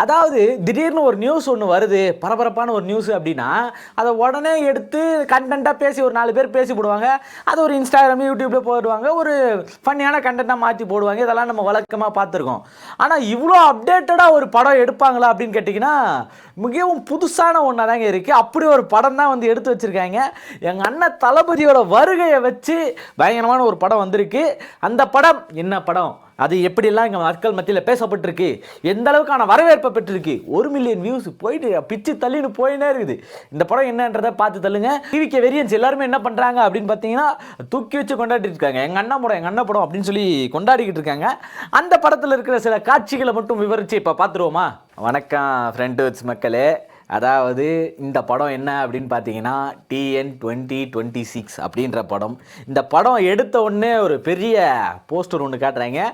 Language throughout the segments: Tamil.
அதாவது திடீர்னு ஒரு நியூஸ் ஒன்று வருது, பரபரப்பான ஒரு நியூஸ் அப்படின்னா, அதை உடனே எடுத்து கண்டென்ட்டாக பேசி ஒரு 4 பேர் பேசி போடுவாங்க. அது ஒரு இன்ஸ்டாகிராம், யூடியூப்ல போடுவாங்க. ஒரு ஃபன்னியான கண்டென்ட்டாக மாற்றி போடுவாங்க. இதெல்லாம் நம்ம வழக்கமாக பார்த்துருக்கோம். ஆனால் இவ்வளோ அப்டேட்டடாக ஒரு படம் எடுப்பாங்களா அப்படின்னு கேட்டிங்கன்னா, மிகவும் புதுசான ஒன்றா தாங்க இருக்குது. அப்படி ஒரு படம் தான் வந்து எடுத்து வச்சுருக்காங்க. எங்கள் அண்ணன் தளபதியோட வருகையை வச்சு பயங்கரமான ஒரு படம் வந்திருக்கு. அந்த படம் என்ன படம்? அது எப்படிலாம் இங்கே மக்கள் மத்தியில் பேசப்பட்டிருக்கு, எந்த அளவுக்கான வரவேற்பை பெற்றிருக்கு, 1 மில்லியன் வியூஸ் போயிட்டு பிச்சு தள்ளின்னு போயினே இருக்குது. இந்த படம் என்னன்றதை பார்த்து தள்ளுங்க. டிவிக்கு வெரியன்ஸ் எல்லாருமே என்ன பண்ணுறாங்க அப்படின்னு பார்த்தீங்கன்னா, தூக்கி வச்சு கொண்டாடிட்டு இருக்காங்க. எங்கள் அண்ணன் படம் அப்படின்னு சொல்லி கொண்டாடிக்கிட்டு இருக்காங்க. அந்த படத்தில் இருக்கிற சில காட்சிகளை மட்டும் விவரித்து இப்போ பார்த்துருவோமா? வணக்கம் ஃப்ரெண்ட்ஸ் மக்களே. அதாவது இந்த படம் என்ன அப்படின்னு பார்த்தீங்கன்னா, TN 2026 அப்படின்ற படம். இந்த படம் எடுத்த உடனே ஒரு பெரிய போஸ்டர் ஒன்று காட்டுறாங்க.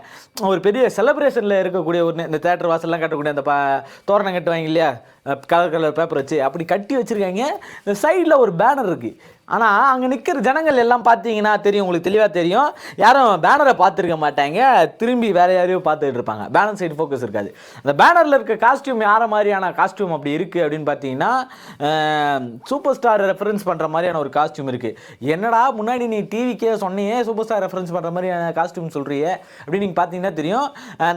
ஒரு பெரிய செலிப்ரேஷனில் இருக்கக்கூடிய ஒன்று, இந்த தேட்டர் வாசல்லாம் கட்டக்கூடிய அந்த தோரணம் கட்டுவாங்க இல்லையா, கலர் பேப்பர் வச்சு அப்படி கட்டி வச்சுருக்காங்க. இந்த சைடில் ஒரு பேனர் இருக்குது. ஆனால் அங்கே நிற்கிற ஜனங்கள் எல்லாம் பார்த்தீங்கன்னா தெரியும், உங்களுக்கு தெளிவாக தெரியும், யாரும் பேனரை பார்த்துருக்க மாட்டாங்க, திரும்பி வேறு யாரையோ பார்த்துட்டு இருப்பாங்க. பேனர் சைடு ஃபோக்கஸ் இருக்காது. அந்த பேனரில் இருக்க காஸ்டியூம் யார மாதிரியான காஸ்டியூம் அப்படி இருக்குது அப்படின்னு பார்த்தீங்கன்னா, சூப்பர் ஸ்டார் ரெஃபரன்ஸ் பண்ணுற மாதிரியான ஒரு காஸ்டியூம் இருக்குது. என்னடா முன்னாடி நீ டிவிக்கே சொன்னியே சூப்பர் ஸ்டார் ரெஃபரன்ஸ் பண்ணுற மாதிரியான காஸ்டியூம் சொல்கிறியே அப்படின்னு நீங்கள் பார்த்தீங்கன்னா தெரியும்.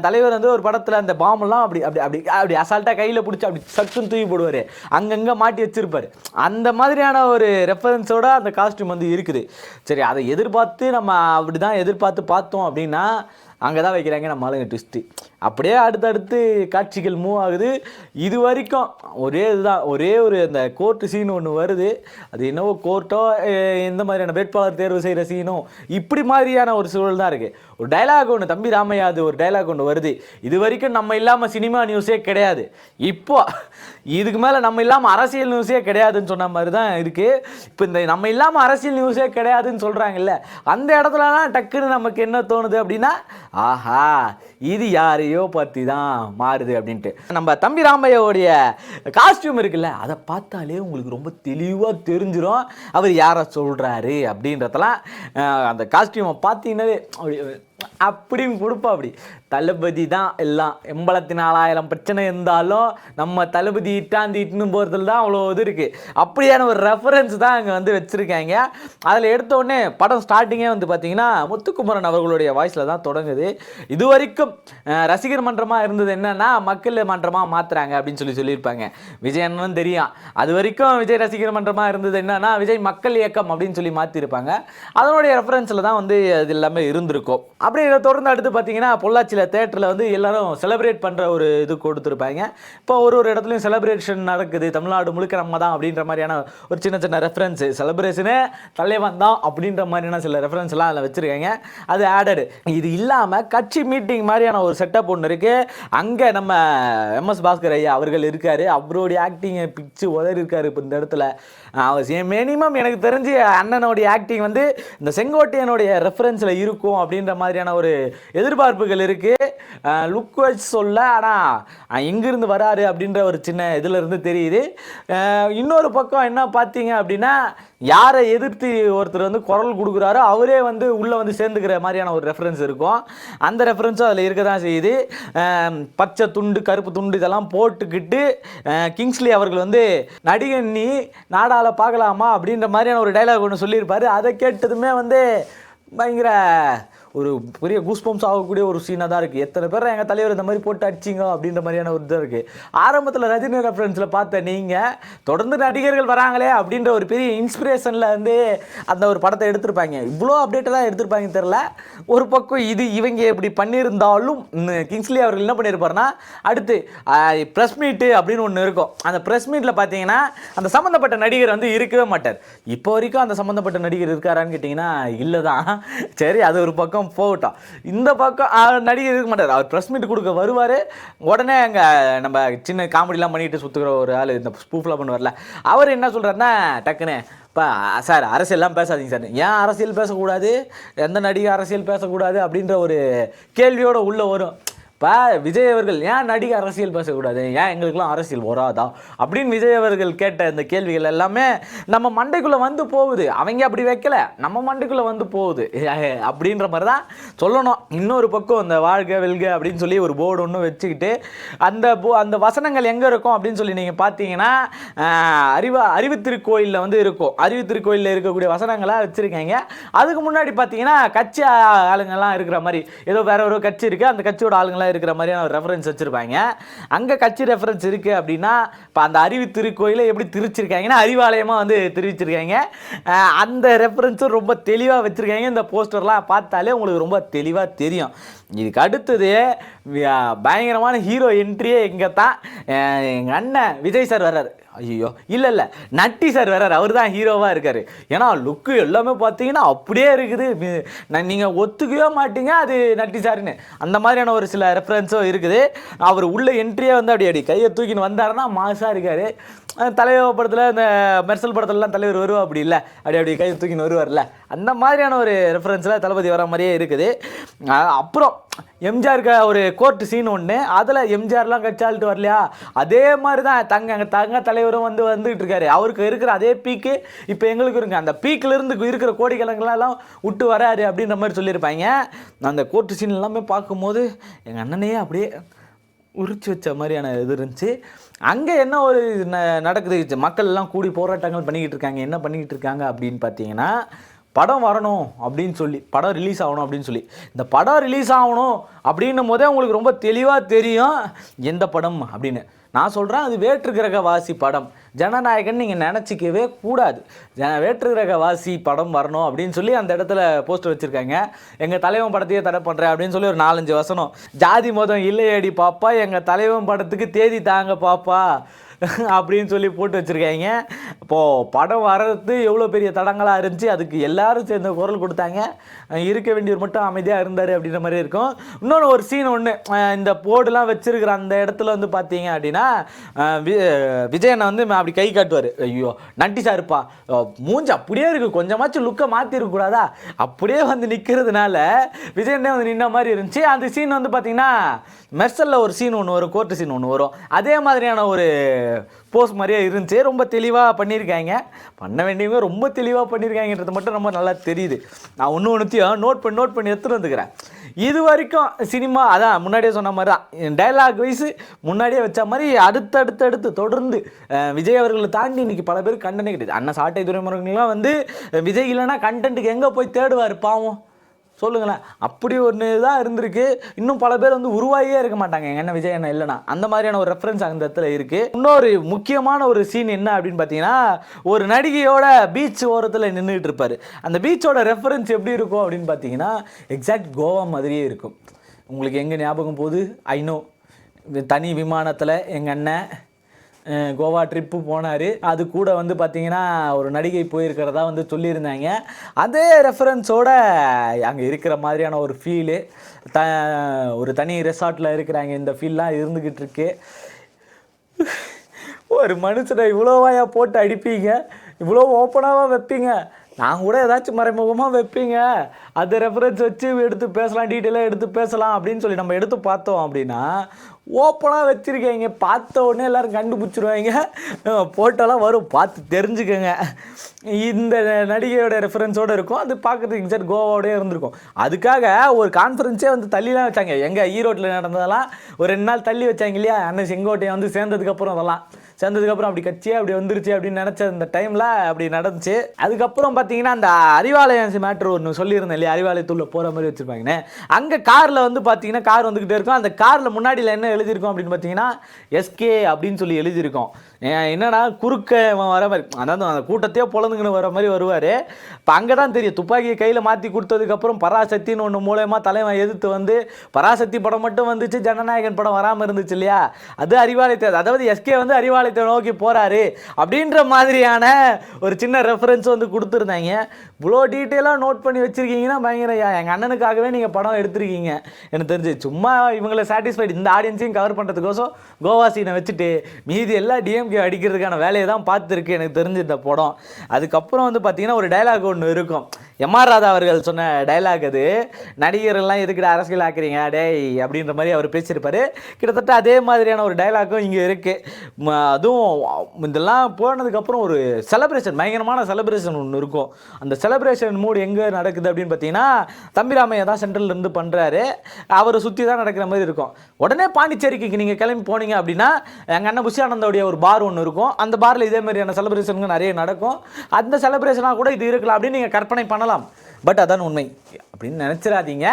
தலைவர் வந்து ஒரு படத்தில் அந்த பாம்பெல்லாம் அப்படி அப்படி அப்படி அப்படி அசால்ட்டாக கையில் பிடிச்சி அப்படி சட்டுன்னு தூக்கி போடுவார், அங்கங்கே மாட்டி வச்சிருப்பார். அந்த மாதிரியான ஒரு ரெஃபரன்ஸோட அந்த காஸ்டியூம் வந்து இருக்குது. சரி, அதை எதிர்பார்த்து நம்ம அப்படி தான் எதிர்பார்த்து பார்த்தோம் அப்படின்னா, அங்கே தான் வைக்கிறாங்க நம்ம ஆளுங்க ட்விஸ்ட்டு. அப்படியே அடுத்தடுத்து காட்சிகள் மூவ் ஆகுது. இது வரைக்கும் ஒரே ஒரு அந்த கோர்ட்டு சீன் ஒன்று வருது. அது என்னவோ கோர்ட்டோ எந்த மாதிரியான வேட்பாளர் தேர்வு செய்கிற சீனோ இப்படி மாதிரியான ஒரு சூழல் தான் இருக்குது. ஒரு டைலாக் ஒன்று, தம்பி ராமையா அது ஒரு டைலாக் ஒன்று வருது. இது வரைக்கும் நம்ம இல்லாமல் சினிமா நியூஸே கிடையாது, இப்போ இதுக்கு மேலே நம்ம இல்லாமல் அரசியல் நியூஸே கிடையாதுன்னு சொன்ன மாதிரி தான் இருக்குது. இப்போ இந்த நம்ம இல்லாமல் அரசியல் நியூஸே கிடையாதுன்னு சொல்கிறாங்கல்ல, அந்த இடத்துலலாம் டக்குன்னு நமக்கு என்ன தோணுது அப்படின்னா, ஆஹா இது யாரையோ பற்றி தான் மாறுது அப்படின்ட்டு. நம்ம தம்பி ராமையோடைய காஸ்டியூம் இருக்குல்ல, அதை பார்த்தாலே உங்களுக்கு ரொம்ப தெளிவாக தெரிஞ்சிடும் அவர் யாரை சொல்கிறாரு அப்படின்றதெல்லாம். அந்த காஸ்டியூமை பார்த்தீங்கன்னாவே அப்படின்னு கொடுப்பா. அப்படி தளபதி தான் எல்லாம். 84,000 பிரச்சனை இருந்தாலும் நம்ம தளபதி இட்டாந்து போகிறதுல தான் அவ்வளோ இது இருக்குது. அப்படியான ஒரு ரெஃபரன்ஸ் தான் அங்கே வந்து வச்சுருக்காங்க. அதில் எடுத்த உடனே படம் ஸ்டார்டிங்கே வந்து பார்த்தீங்கன்னா முத்துக்குமரன் அவர்களுடைய வாய்ஸில் தான் தொடங்குது. இது வரைக்கும் ரசிகர் மன்றமாக இருந்தது என்னன்னா மக்கள் மன்றமாக மாற்றுறாங்க அப்படின்னு சொல்லியிருப்பாங்க. விஜய் அண்ணனும் தெரியும். அது வரைக்கும் விஜய் ரசிகர் மன்றமாக இருந்தது என்னன்னா விஜய் மக்கள் இயக்கம் அப்படின்னு சொல்லி மாற்றிருப்பாங்க. அதனுடைய ரெஃபரன்ஸில் தான் வந்து அது எல்லாமே இருந்திருக்கும். அப்படி இதை தொடர்ந்து அடுத்து பார்த்தீங்கன்னா, பொள்ளாச்சியில் தேட்டரில் வந்து எல்லாரும் செலிப்ரேட் பண்ணுற ஒரு இது கொடுத்துருப்பாங்க. இப்போ ஒரு இடத்துலையும் செலிப்ரேஷன் நடக்குது, தமிழ்நாடு முழுக்க நம்ம தான் அப்படின்ற மாதிரியான ஒரு சின்ன ரெஃபரன்ஸு, செலிப்ரேஷனே தலைவன் தான் அப்படின்ற மாதிரியான சில ரெஃபரன்ஸ்லாம் அதில் வச்சுருக்காங்க. அது ஆடடு. இது இல்லாமல் கட்சி மீட்டிங் மாதிரியான ஒரு செட்டப் ஒன்று இருக்குது. அங்கே நம்ம MS பாஸ்கர் ஐயா அவர்கள் இருக்கார். அவருடைய ஆக்டிங்கை பிச்சு உதறி இருக்கார். இப்போ இந்த இடத்துல மினிமம் எனக்கு தெரிஞ்சு அண்ணனுடைய ஆக்டிங் வந்து இந்த செங்கோட்டையனுடைய ரெஃபரன்ஸில் இருக்கும் அப்படின்ற மாதிரியான ஒரு எதிர்பார்ப்புகள் இருக்குது. லுக் வச்சு சொல்ல, ஆனால் எங்கிருந்து வராரு அப்படின்ற ஒரு சின்ன இதில் இருந்து தெரியுது. இன்னொரு பக்கம் என்ன பார்த்தீங்க அப்படின்னா, யாரை எதிர்த்து ஒருத்தர் வந்து குரல் கொடுக்குறாரோ அவரே வந்து உள்ளே வந்து சேர்ந்துக்கிற மாதிரியான ஒரு ரெஃபரன்ஸ் இருக்கும். அந்த ரெஃபரன்ஸும் அதில் இருக்க தான் செய்யுது. பச்சை துண்டு கருப்பு துண்டு இதெல்லாம் போட்டுக்கிட்டு கிங்ஸ்லி அவர்கள் வந்து நடிகன் நீ நாடால பார்க்கலாமா அப்படின்ற மாதிரியான ஒரு டைலாக் ஒன்று சொல்லியிருப்பார். அதை கேட்டதுமே வந்து பயங்கர ஒரு பெரிய கூஸ்பம்ஸ் ஆகக்கூடிய ஒரு சீனாக தான் இருக்குது. எத்தனை பேர் எங்கள் தலைவர் இந்த மாதிரி போட்டு அடிச்சிங்க அப்படின்ற மாதிரியான ஒரு இதாக இருக்குது. ஆரம்பத்தில் ரஜினி ரெஃபரன்ஸில் பார்த்த நீங்கள் தொடர்ந்து நடிகர்கள் வராங்களே அப்படின்ற ஒரு பெரிய இன்ஸ்பிரேஷனில் வந்து அந்த ஒரு படத்தை எடுத்திருப்பாங்க. இவ்வளோ அப்டேட்டடாக எடுத்திருப்பாங்கன்னு தெரில. ஒரு பக்கம் இது இவங்க இப்படி பண்ணியிருந்தாலும் கிங்ஸ்லி அவர்கள் என்ன பண்ணியிருப்பாருன்னா, அடுத்து ப்ரெஸ் மீட்டு அப்படின்னு ஒன்று இருக்கும். அந்த ப்ரெஸ் மீட்டில் பார்த்தீங்கன்னா அந்த சம்மந்தப்பட்ட நடிகர் வந்து இருக்கவே மாட்டார். இப்போ வரைக்கும் அந்த சம்மந்தப்பட்ட நடிகர் இருக்காரான்னு கேட்டிங்கன்னா இல்லை தான். சரி, அது ஒரு பக்கம் போகட்டும். இந்த பக்கம் நடிகர் இருக்க மாட்டார். அவர் ப்ரெஸ் மீட் கொடுக்க வருவார். உடனே அங்கே நம்ம சின்ன காமெடிலாம் பண்ணிட்டு சுற்றுக்கிற ஒரு ஆள், இந்த ஸ்பூஃப்லாம் பண்ணுவார்ல, அவர் என்ன சொல்கிறாருன்னா டக்குன்னு, இப்போ சார் அரசியல்லாம் பேசாதீங்க சார். ஏன் அரசியல் பேசக்கூடாது, எந்த நடிகை அரசியல் பேசக்கூடாது அப்படின்ற ஒரு கேள்வியோடு உள்ளே வரும். இப்போ விஜய் அவர்கள் ஏன் நடிகை அரசியல் பேசக்கூடாது, ஏன் எங்களுக்கெல்லாம் அரசியல் வராதா அப்படின்னு விஜய் அவர்கள் கேட்ட இந்த கேள்விகள் எல்லாமே நம்ம மண்டைக்குள்ளே வந்து போகுது. அவங்க அப்படி வைக்கல, நம்ம மண்டைக்குள்ளே வந்து போகுது அப்படின்ற மாதிரி தான் சொல்லணும். இன்னொரு பக்கம் இந்த வாழ்க வெல்க அப்படின்னு சொல்லி ஒரு போர்டு ஒன்று வச்சுக்கிட்டு அந்த வசனங்கள் எங்கே இருக்கும் அப்படின்னு சொல்லி நீங்கள் பார்த்தீங்கன்னா அறிவு திருக்கோயிலில் வந்து இருக்கும். அறிவு திருக்கோயிலில் இருக்கக்கூடிய வசனங்களாக வச்சுருக்காங்க. அதுக்கு முன்னாடி பார்த்தீங்கன்னா கட்சி ஆளுங்கள்லாம் இருக்கிற மாதிரி ஏதோ வேற ஒரு கட்சி இருக்குது, அந்த கட்சியோட ஆளுங்களாம் இருக்கிற மாதிரியான ஒரு ரெஃபரன்ஸ் வச்சுருப்பாங்க. அங்கே கட்சி ரெஃபரன்ஸ் இருக்குது அப்படின்னா இப்போ அந்த அறிவு திருக்கோயிலை எப்படி திரிச்சிருக்காங்கன்னா அறிவாலயமாக வந்து தெரிவிச்சிருக்காங்க. அந்த ரெஃபரன்ஸும் ரொம்ப தெளிவாக வச்சுருக்காங்க. இந்த போஸ்டர்லாம் பார்த்தாலே உங்களுக்கு ரொம்ப தெளிவாக தெரியும். இதுக்கு அடுத்தது பயங்கரமான ஹீரோ என்ட்ரியே இங்கே தான். எங்கள் அண்ணன் விஜய் சார் வர்றாரு. ஐயோ இல்லை நட்டி சார் வர்றாரு. அவர் தான் ஹீரோவாக இருக்கார். ஏன்னா லுக்கு எல்லாமே பார்த்தீங்கன்னா அப்படியே இருக்குது. நீங்கள் ஒத்துக்கவே மாட்டீங்க அது நட்டி சாருன்னு. அந்த மாதிரியான ஒரு சில ரெஃபரன்ஸும் இருக்குது. அவர் உள்ள என்ட்ரியே வந்து அப்படி கையை தூக்கின்னு வந்தாருன்னா மாசாக இருக்கார். தலைவர் படத்தில் இந்த மெர்சல் படத்துலலாம் தலைவர் வருவா அப்படி இல்லை, அப்படி கையை தூக்கின்னு வருவார்ல, அந்த மாதிரியான ஒரு ரெஃபரன்ஸில் தளபதி வர மாதிரியே இருக்குது. அப்புறம் எம்ஜிஆருக்கு ஒரு கோர்ட் சீன் ஒன்று, அதில் எம்ஜிஆர்லாம் கட்சாலிட்டு வரலையா, அதே மாதிரி தான் தங்க தலைவரும் வந்துகிட்டு இருக்காரு. அவருக்கு இருக்கிற அதே பீக்கு இப்போ எங்களுக்கு இருக்குங்க. அந்த பீக்கிலேருந்து இருக்கிற கோடிக்கணக்கெல்லாம் விட்டு வராரு அப்படின்ற மாதிரி சொல்லியிருப்பாங்க. அந்த கோர்ட் சீன் எல்லாமே பார்க்கும்போது எங்கள் அண்ணனையே அப்படியே உரிச்சு வச்ச மாதிரியான இது இருந்துச்சு. அங்கே என்ன ஒரு நடக்குது, மக்கள் எல்லாம் கூடி போராட்டங்கள் பண்ணிக்கிட்டு இருக்காங்க. என்ன பண்ணிக்கிட்டு இருக்காங்க அப்படின்னு பார்த்தீங்கன்னா படம் வரணும் அப்படின்னு சொல்லி, படம் ரிலீஸ் ஆகணும் அப்படின்னு சொல்லி. இந்த படம் ரிலீஸ் ஆகணும் அப்படின்னும் போதே உங்களுக்கு ரொம்ப தெளிவாக தெரியும் எந்த படம் அப்படின்னு. நான் சொல்கிறேன், அது வேற்று கிரகவாசி படம். ஜனநாயகன் நீங்கள் நினச்சிக்கவே கூடாது. வேற்று கிரகவாசி படம் வரணும் அப்படின்னு சொல்லி அந்த இடத்துல போஸ்டர் வச்சுருக்காங்க. எங்கள் தலைவன் படத்தையே தடை பண்ணுறேன் அப்படின்னு சொல்லி ஒரு 4-5 வசனம். ஜாதி மதம் இல்லையடி பாப்பா, எங்கள் தலைவன் படத்துக்கு தேதி தாங்க பாப்பா அப்படின்னு சொல்லி போட்டு வச்சுருக்காங்க. இப்போது படம் வர்றது எவ்வளோ பெரிய தடங்களாக இருந்துச்சு. அதுக்கு எல்லாரும் சேர்ந்த குரல் கொடுத்தாங்க. இருக்க வேண்டியவர் மட்டும் அமைதியாக இருந்தார் அப்படின்ற மாதிரி இருக்கும். இன்னொன்று ஒரு சீன் ஒன்று, இந்த போர்டுலாம் வச்சுருக்கிற அந்த இடத்துல வந்து பார்த்தீங்க அப்படின்னா விஜயனை வந்து அப்படி கை காட்டுவார். ஐயோ நட்டி சாருப்பா, மூஞ்சி அப்படியே இருக்குது, கொஞ்சமாச்சும் லுக்கை மாற்றிருக்கக்கூடாதா, அப்படியே வந்து நிற்கிறதுனால விஜயனே வந்து நின்ன மாதிரி இருந்துச்சு. அந்த சீன் வந்து பார்த்தீங்கன்னா மெர்சலில் ஒரு சீன் ஒன்று வரும், கோர்ட்டு சீன் ஒன்று வரும். அதே மாதிரியான ஒரு போஸ்ட் மாதிரியே இருந்துச்சு. ரொம்ப தெளிவாக பண்ணியிருக்காங்க. பண்ண வேண்டியவங்க ரொம்ப தெளிவாக பண்ணியிருக்காங்கன்றது மட்டும் ரொம்ப நல்லா தெரியுது. நான் ஒன்றுத்தையும் நோட் பண்ணி எடுத்துகிட்டு வந்துக்கிறேன். இது வரைக்கும் சினிமா அதான் முன்னாடியே சொன்ன மாதிரி தான், டைலாக் வைஸு முன்னாடியே வச்ச மாதிரி அடுத்தடுத்து தொடர்ந்து விஜய் அவர்களை தாண்டி இன்றைக்கி பல பேர் கண்டனே கிடையாது. அண்ணன் சாட்டை துறைமுறைகள்லாம் வந்து விஜய் இல்லைன்னா கண்டென்ட்டுக்கு எங்கே போய் தேடுவார் பாவம் சொல்லுங்களேன். அப்படி ஒன்று தான் இருந்திருக்கு. இன்னும் பல பேர் வந்து உருவாகியே இருக்க மாட்டாங்க எங்கள் அண்ணன் விஜய் அண்ணன் இல்லைனா. அந்த மாதிரியான ஒரு ரெஃபரன்ஸ் அந்த இடத்துல இருக்குது. இன்னொரு முக்கியமான ஒரு சீன் என்ன அப்படின்னு பார்த்தீங்கன்னா, ஒரு நடிகையோட பீச் ஓரத்தில் நின்றுட்டு இருப்பார். அந்த பீச்சோட ரெஃபரன்ஸ் எப்படி இருக்கும் அப்படின்னு பார்த்தீங்கன்னா எக்ஸாக்ட் கோவா மாதிரியே இருக்கும். உங்களுக்கு எங்கே ஞாபகம் போகுது, ஐநோ தனி விமானத்தில் எங்கள் அண்ணன் கோவா ட்ரிப்பு போனார். அது கூட வந்து பார்த்திங்கன்னா ஒரு நடிகை போயிருக்கிறதா வந்து சொல்லியிருந்தாங்க. அதே ரெஃபரன்ஸோட அங்கே இருக்கிற மாதிரியான ஒரு ஃபீலு, ஒரு தனி ரெசார்ட்டில் இருக்கிறாங்க, இந்த ஃபீல்லாம் இருந்துக்கிட்டு இருக்கு. ஒரு மனுஷனை இவ்வளோவாயா போட்டு அடிப்பீங்க, இவ்வளோ ஓப்பனாக வைப்பீங்க, நான் கூட ஏதாச்சும் மறைமுகமாக வைப்பீங்க, அதை ரெஃபரன்ஸ் வச்சு எடுத்து பேசலாம், டீட்டெயிலாக எடுத்து பேசலாம் அப்படின்னு சொல்லி நம்ம எடுத்து பார்த்தோம் அப்படின்னா ஓப்பனாக வச்சுருக்கீங்க. பார்த்த உடனே எல்லோரும் கண்டுபிடிச்சிருவாங்க, போட்டோலாம் வரும், பார்த்து தெரிஞ்சுக்கோங்க. இந்த நடிகையோட ரெஃபரன்ஸோடு இருக்கும். அது பார்க்குறதுக்கு எக்ஸாக்ட் கோவாவோடய இருந்திருக்கும். அதுக்காக ஒரு கான்ஃபரன்ஸே வந்து தள்ளிலாம் வச்சாங்க. எங்கள் ஈரோட்டில் நடந்ததெல்லாம் ஒரு 2 நாள் தள்ளி வச்சாங்க இல்லையா, அண்ணன் செங்கோட்டையை வந்து சேர்ந்ததுக்கப்புறம் அதெல்லாம் சேர்ந்ததுக்கப்புறம் அப்படி கட்சியே அப்படி வந்துருச்சு அப்படின்னு நினச்ச அந்த டைமில் அப்படி நடந்துச்சு. அதுக்கப்புறம் பார்த்தீங்கன்னா அந்த அறிவாலயம் மேட்ரு ஒன்று சொல்லியிருந்தேன் இல்லையா, அறிவாலயத்துள்ள போகிற மாதிரி வச்சுருப்பாங்கன்னு. அங்கே காரில் வந்து பார்த்தீங்கன்னா கார் வந்துக்கிட்டே இருக்கும். அந்த காரில் முன்னாடியில் என்ன எழுதியிருக்கோம் அப்படின்னு பார்த்தீங்கன்னா எஸ்கே அப்படின்னு சொல்லி எழுதியிருக்கோம். என்னன்னா குறுக்க வர மாதிரி, அதாவது அந்த கூட்டத்தையே பொழந்துங்கன்னு வர மாதிரி வருவார். இப்போ அங்கே தான் தெரியும், துப்பாக்கியை கையில் மாற்றி கொடுத்ததுக்கப்புறம் பராசக்தின்னு ஒன்று மூலயமா தலைவன் எதிர்த்து வந்து பராசக்தி படம் மட்டும் வந்துச்சு, ஜனநாயகன் படம் வராமல் இருந்துச்சு இல்லையா, அது அறிவாலயத்தை, அதாவது எஸ்கே வந்து அறிவாலயத்தை நோக்கி போகிறாரு அப்படின்ற மாதிரியான ஒரு சின்ன ரெஃபரன்ஸ் வந்து கொடுத்துருந்தாங்க. இவ்வளோ டீட்டெயிலாக நோட் பண்ணி வச்சுருக்கீங்கன்னா தான் பயங்கரையா, எங்கள் அண்ணனுக்காகவே நீங்கள் படம் எடுத்திருக்கீங்க எனக்கு தெரிஞ்சு. சும்மா இவங்களை சாட்டிஸ்ஃபைடு இந்த ஆடியன்ஸையும் கவர் பண்ணுறதுக்கோசம் கோவா சீனை வச்சுட்டு மீதி எல்லாம் டிஎம்கே அடிக்கிறதுக்கான வேலையை தான் பார்த்துருக்கு எனக்கு தெரிஞ்சு இந்த படம். அதுக்கப்புறம் வந்து பார்த்தீங்கன்னா ஒரு டைலாக் ஒன்று இருக்கும், எம்ஆர் ராதா அவர்கள் சொன்ன டைலாக். அது நடிகர்கள்லாம் எதுக்கிட்ட அரசியல் ஆக்குறீங்க டேய் அப்படின்ற மாதிரி அவர் பேசியிருப்பார். கிட்டத்தட்ட அதே மாதிரியான ஒரு டைலாக்கும் இங்கே இருக்குது. அதுவும் இதெல்லாம் போனதுக்கப்புறம் ஒரு செலிப்ரேஷன், பயங்கரமான செலிப்ரேஷன் ஒன்று இருக்கும். அந்த செலிப்ரேஷன் மூடு எங்கே நடக்குது அப்படின்னு பார்த்தீங்கன்னா தம்பிராமையா தான் சென்ட்ரல்லேருந்து பண்ணுறாரு, அவரை சுற்றி தான் நடக்கிற மாதிரி இருக்கும். உடனே பாண்டிச்சேரிக்கு நீங்கள் கிளம்பி போனீங்க அப்படின்னா எங்கள் அண்ணன் புஷி ஆனந்தோடைய ஒரு பார் ஒன்று இருக்கும். அந்த பாரில் இதே மாதிரியான செலிப்ரேஷனுங்க நிறைய நடக்கும். அந்த செலிப்ரேஷனாக கூட இது இருக்கலாம் அப்படின்னு நீங்கள் கற்பனை பண்ணலாம். பட் அதான் உண்மை அப்படின்னு நினச்சிடாதீங்க.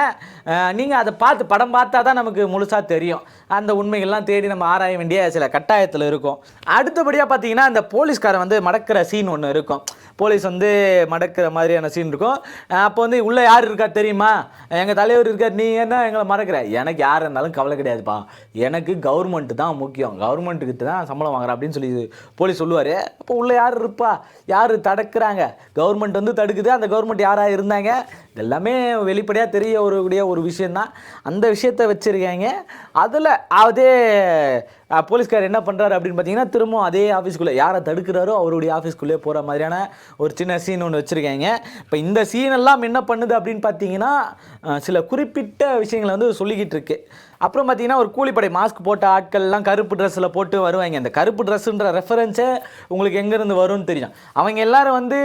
நீங்கள் அதை பார்த்து படம் பார்த்தா தான் நமக்கு முழுசாக தெரியும். அந்த உண்மைகள்லாம் தேடி நம்ம ஆராய வேண்டிய சில கட்டாயத்தில் இருக்கும். அடுத்தபடியாக பார்த்தீங்கன்னா இந்த போலீஸ்காரன் வந்து மடக்கிற சீன் ஒன்று இருக்கும். போலீஸ் வந்து மடக்கிற மாதிரியான சீன் இருக்கும். அப்போ வந்து உள்ளே யார் இருக்கா தெரியுமா, எங்கள் தலைவர் இருக்கார், நீ என்ன எங்களை மறக்கிற, எனக்கு யார் இருந்தாலும் கவலை கிடையாதுப்பா, எனக்கு கவர்மெண்ட்டு தான் முக்கியம், கவர்மெண்ட்டுக்கிட்ட தான் சம்பளம் வாங்குறேன் அப்படின்னு சொல்லி போலீஸ் சொல்லுவார். அப்போ உள்ளே யார் இருப்பா, யார் தடுக்கிறாங்க, கவர்மெண்ட் வந்து தடுக்குது, அந்த கவர்மெண்ட் யாராக இருந்தாங்க, இதெல்லாமே வெளிப்படையாக தெரிய ஒரு விஷயந்தான். அந்த விஷயத்தை வச்சுருக்காங்க. அதில் அதே போலீஸ்கார் என்ன பண்ணுறாரு அப்படின்னு பார்த்தீங்கன்னா திரும்பவும் அதே ஆஃபீஸ்க்குள்ளே யாரை தடுக்கிறாரோ அவருடைய ஆஃபீஸ்க்குள்ளே போகிற மாதிரியான ஒரு சின்ன சீன் ஒன்று வச்சுருக்காங்க. இப்போ இந்த சீனெல்லாம் என்ன பண்ணுது அப்படின்னு பார்த்தீங்கன்னா சில குறிப்பிட்ட விஷயங்களை வந்து சொல்லிக்கிட்டு இருக்கு. அப்புறம் பார்த்தீங்கன்னா ஒரு கூலிப்படை மாஸ்க் போட்ட ஆட்கள்லாம் கருப்பு ட்ரெஸ்ஸில் போட்டு வருவாங்க. அந்த கருப்பு ட்ரெஸ்ஸுன்ற ரெஃபரன்ஸே உங்களுக்கு எங்கேருந்து வரும்னு தெரியும். அவங்க எல்லோரும் வந்து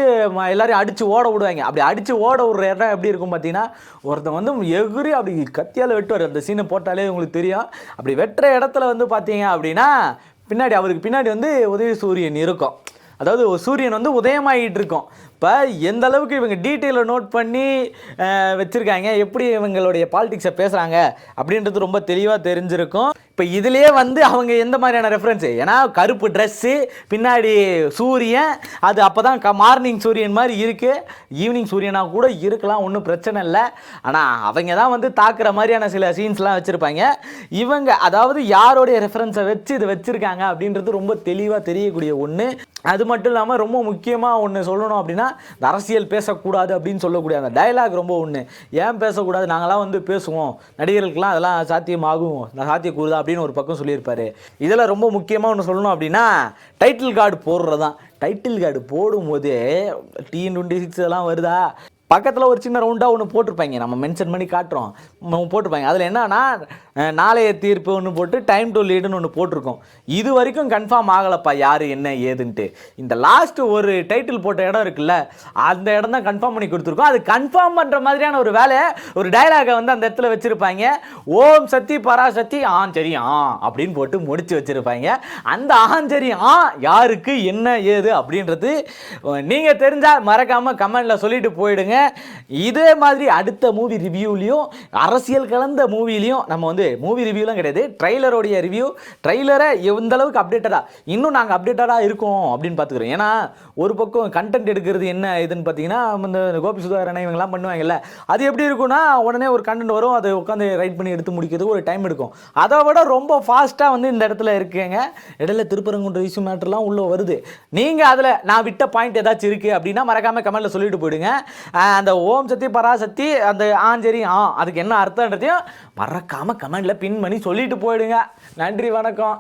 எல்லோரையும் அடித்து ஓட விடுவாங்க. அப்படி அடித்து ஓட விடுற இடம் எப்படி இருக்கும் பார்த்தீங்கன்னா ஒருத்தன் வந்து எகுரி அப்படி கத்தியால் வெட்டுவார். அந்த சீனை போட்டாலே உங்களுக்கு தெரியும். அப்படி வெட்டுற இடத்துல வந்து பார்த்தீங்க அப்படின்னா அவருக்கு பின்னாடி வந்து உதய சூரியன் இருக்கும். அதாவது சூரியன் வந்து உதயமாகிட்டு இருக்கும். இப்போ எந்த அளவுக்கு இவங்க டீட்டெயிலை நோட் பண்ணி வச்சுருக்காங்க, எப்படி இவங்களுடைய பாலிடிக்ஸை பேசுகிறாங்க அப்படின்றது ரொம்ப தெளிவாக தெரிஞ்சிருக்கும். இப்போ இதுலேயே வந்து அவங்க எந்த மாதிரியான ரெஃபரன்ஸு, ஏன்னா கருப்பு ட்ரெஸ்ஸு பின்னாடி சூரியன், அது அப்போ தான் மார்னிங் சூரியன் மாதிரி இருக்குது, ஈவினிங் சூரியனாக கூட இருக்கலாம், ஒன்றும் பிரச்சனை இல்லை. ஆனால் அவங்க தான் வந்து தாக்குற மாதிரியான சில சீன்ஸ்லாம் வச்சுருப்பாங்க. இவங்க அதாவது யாரோடைய ரெஃபரன்ஸை வச்சு இது வச்சுருக்காங்க அப்படின்றது ரொம்ப தெளிவாக தெரியக்கூடிய ஒன்று. அது மட்டும் இல்லாமல் ரொம்ப முக்கியமாக ஒன்று சொல்லணும் அப்படின்னா இந்த அரசியல் பேசக்கூடாது அப்படின்னு சொல்லக்கூடிய அந்த டயலாக் ரொம்ப ஒன்று. ஏன் பேசக்கூடாது, நாங்களாம் வந்து பேசுவோம், நடிகர்களுக்கெல்லாம் அதெல்லாம் சாத்தியமாகும், சாத்தியக்கூறுதா அப்படின்னு ஒரு பக்கம் சொல்லியிருப்பாரு. இதில் ரொம்ப முக்கியமாக ஒன்று சொல்லணும் அப்படின்னா டைட்டில் கார்டு போடுறது தான். டைட்டில் கார்டு போடும்போதே T26 எல்லாம் வருதா, பக்கத்தில் ஒரு சின்ன ரவுண்டாக ஒன்று போட்டிருப்பாங்க, நம்ம மென்ஷன் பண்ணி காட்டுறோம், போட்டிருப்பாங்க. அதில் என்னன்னா நாளைய தீர்ப்பு ஒன்று போட்டு டைம் டு லீடுன்னு ஒன்று போட்டிருக்கோம். இது வரைக்கும் கன்ஃபார்ம் ஆகலப்பா யார் என்ன ஏதுன்ட்டு. இந்த லாஸ்ட் ஒரு டைட்டில் போட்ட இடம் இருக்குல்ல, அந்த இடம் தான் கன்ஃபார்ம் பண்ணி கொடுத்துருக்கோம். அது கன்ஃபார்ம் பண்ணுற மாதிரியான ஒரு வேலையை, ஒரு டைலாகை வந்து அந்த இடத்துல வச்சுருப்பாங்க. ஓம் சக்தி பராசக்தி சரி அப்படின்னு போட்டு முடிச்சு வச்சுருப்பாங்க. அந்த சரி யாருக்கு என்ன ஏது அப்படின்றது நீங்கள் தெரிஞ்சால் மறக்காமல் கமெண்டில் சொல்லிட்டு போயிடுங்க. இதே மாதிரி அடுத்த மூவி ரிவ்யூலையும் அரசியல் கலந்த மூவிலையும் நம்ம வந்து மூவி ரிவ்யூலாம் கிடையாது, ட்ரைலரோடைய ரிவ்யூ, ட்ரைலரை எந்த அளவுக்கு அப்டேட்டடாக இன்னும் நாங்கள் அப்டேட்டடாக இருக்கோம் அப்படின்னு பார்த்துக்கிறோம். ஏன்னா ஒரு பக்கம் கண்டென்ட் எடுக்கிறது என்ன இதுன்னு பார்த்தீங்கன்னா இந்த கோபி சுதாகரனை இவங்கெல்லாம் பண்ணுவாங்கல்ல, அது எப்படி இருக்குன்னா உடனே ஒரு கண்டென்ட் வரும், அதை உட்காந்து ரைட் பண்ணி எடுத்து முடிக்கிறதுக்கு ஒரு டைம் எடுக்கும். அதை விட ரொம்ப ஃபாஸ்ட்டாக வந்து இந்த இடத்துல இருக்குங்க. இடையில திருப்பரங்குன்ற இஷ்யூ மேட்டர்லாம் உள்ளே வருது. நீங்கள் அதில் நான் விட்ட பாயிண்ட் ஏதாச்சும் இருக்குது அப்படின்னா மறக்காமல் கமெண்ட்டில் சொல்லிட்டு போயிடுங்க. அந்த ஓம் சக்தி பராசக்தி அந்த சரி அதுக்கு என்ன அர்த்தம்ன்றதையும் மறக்காமல் கமெண்டில் பின் பண்ணி சொல்லிட்டு போயிடுங்க. நன்றி, வணக்கம்.